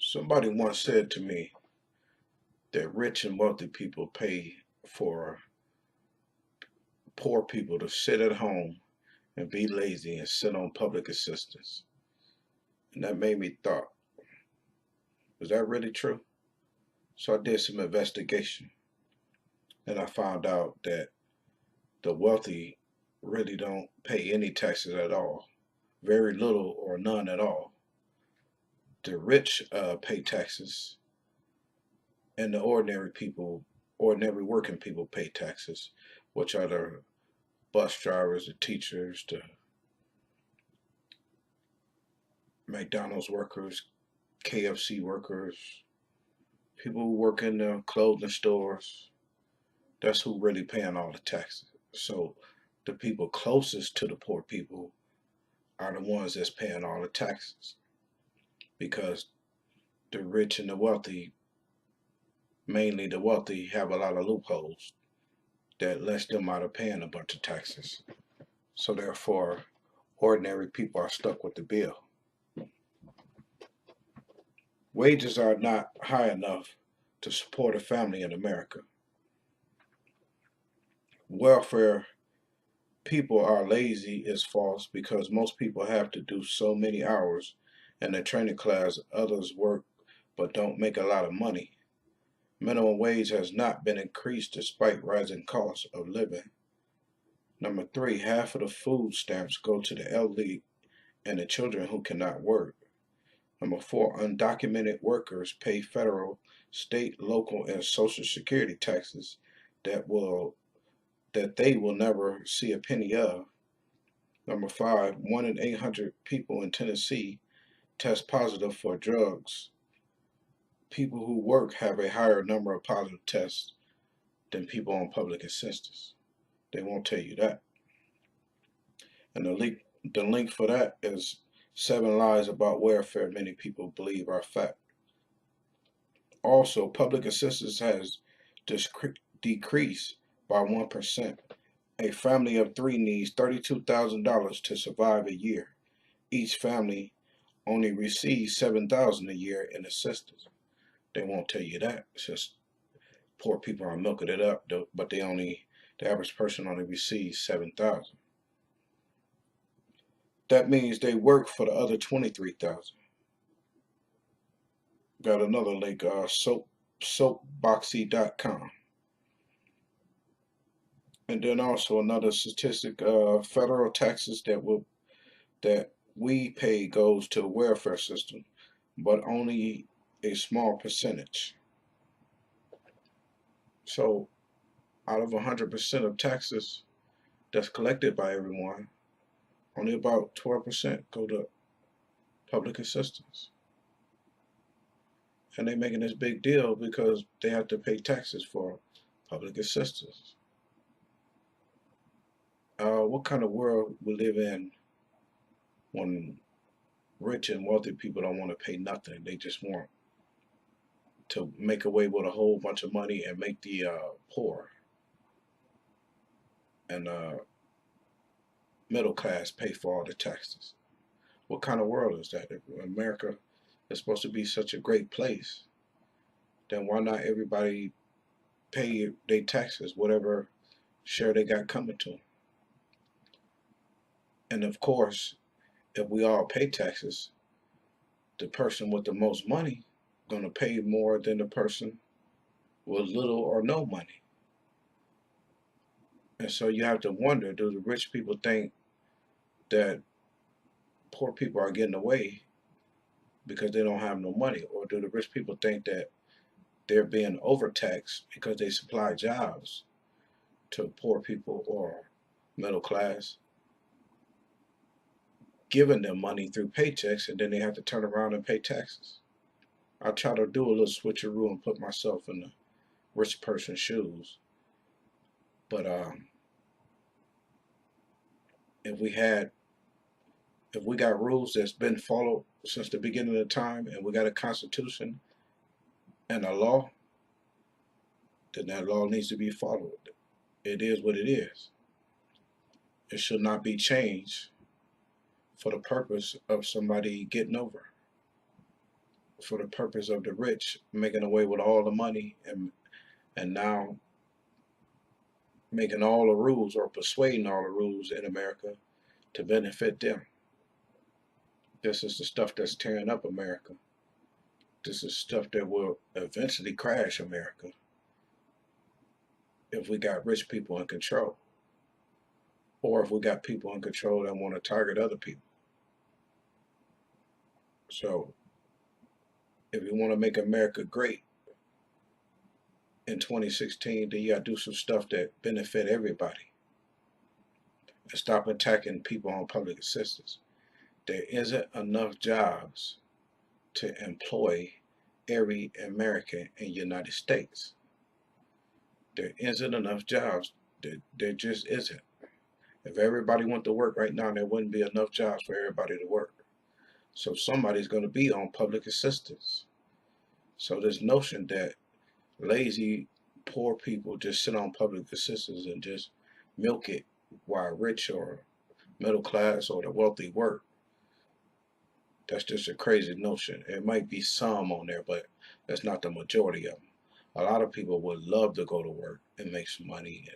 Somebody once said to me that rich and wealthy people pay for poor people to sit at home and be lazy and sit on public assistance. And that made me thought, was that really true? So I did some investigation and I found out that the wealthy really don't pay any taxes at all, very little or none at all. The rich pay taxes, and the ordinary working people pay taxes, which are the bus drivers, the teachers, the McDonald's workers, KFC workers, people who work in the clothing stores. That's who really paying all the taxes. So the people closest to the poor people are the ones that's paying all the taxes because the rich and the wealthy, mainly the wealthy, have a lot of loopholes that lets them out of paying a bunch of taxes. So therefore, ordinary people are stuck with the bill. Wages are not high enough to support a family in America. Welfare people are lazy is false because most people have to do so many hours in the training class, others work but don't make a lot of money. Minimum wage has not been increased despite rising costs of living. Number three, half of the food stamps go to the elderly and the children who cannot work. Number four, undocumented workers pay federal, state, local, and social security taxes that will that they will never see a penny of. Number five, 1 in 800 people in Tennessee test positive for drugs. People who work have a higher number of positive tests than people on public assistance. They won't tell you that. And the link for that is 7 lies about welfare many people believe are fact. Also, public assistance has decreased by 1%. A family of three needs $32,000 to survive a year. Each family only receives $7,000 a year in assistance. They won't tell you that. It's just poor people are milking it up, but the average person only receives 7,000. That means they work for the other 23,000. Got another link, soapboxy.com. And then also another statistic, federal taxes that we pay goes to the welfare system, but only a small percentage. So out of 100% of taxes that's collected by everyone, only about 12% go to public assistance. And they're making this big deal because they have to pay taxes for public assistance. What kind of world we live in when rich and wealthy people don't want to pay nothing? They just want to make away with a whole bunch of money and make the poor and middle class pay for all the taxes. What kind of world is that? If America is supposed to be such a great place, then why not everybody pay their taxes, whatever share they got coming to them? And of course, if we all pay taxes, the person with the most money gonna pay more than the person with little or no money. And so you have to wonder, do the rich people think that poor people are getting away because they don't have no money? Or do the rich people think that they're being overtaxed because they supply jobs to poor people or middle class, giving them money through paychecks, and then they have to turn around and pay taxes? I try to do a little switcheroo and put myself in the rich person's shoes. But if we had, if we got rules that's been followed since the beginning of time, and we got a constitution and a law, then that law needs to be followed. It is what it is. It should not be changed for the purpose of somebody getting over. for the purpose of the rich making away with all the money, and now making all the rules or persuading all the rules in America to benefit them. This is the stuff that's tearing up America. This is stuff that will eventually crash America if we got rich people in control, or if we got people in control that want to target other people. So if you want to make America great in 2016, then you got to do some stuff that benefit everybody and stop attacking people on public assistance. There isn't enough jobs to employ every American in the United States. There isn't enough jobs. There just isn't. If everybody went to work right now, there wouldn't be enough jobs for everybody to work. So somebody's going to be on public assistance. So this notion that lazy, poor people just sit on public assistance and just milk it while rich or middle class or the wealthy work, that's just a crazy notion. It might be some on there, but that's not the majority of them. A lot of people would love to go to work and make some money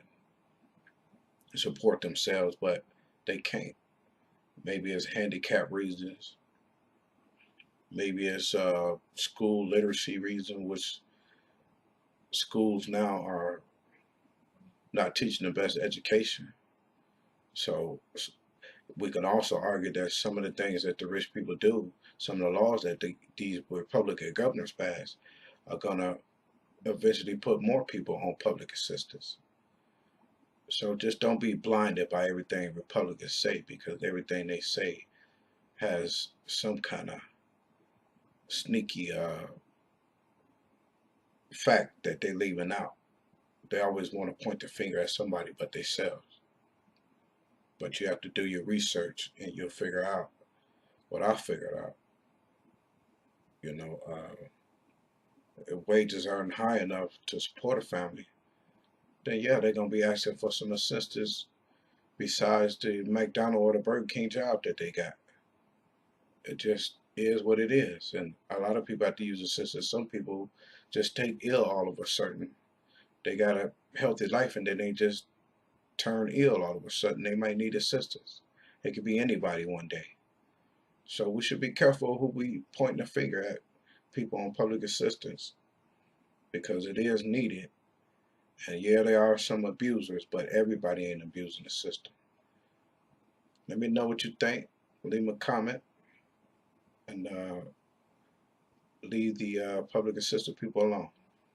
and support themselves, but they can't. Maybe it's handicap reasons. Maybe it's school literacy reason, which schools now are not teaching the best education. So we can also argue that some of the things that the rich people do, some of the laws that these Republican governors pass, are gonna eventually put more people on public assistance. So just don't be blinded by everything Republicans say, because everything they say has some kind of sneaky fact that they're leaving out. They always want to point the finger at somebody but themselves. But you have to do your research and you'll figure out what I figured out. You know, if wages aren't high enough to support a family, then yeah, they're going to be asking for some assistance besides the McDonald's or the Burger King job that they got. It just is what it is. And a lot of people have to use assistance. Some people just take ill all of a sudden. They got a healthy life and then they just turn ill all of a sudden. They might need assistance. It could be anybody one day. So we should be careful who we pointing the finger at, people on public assistance, because it is needed. And yeah, there are some abusers, but everybody ain't abusing the system. Let me know what you think. Leave me a comment and leave the public assistance people alone.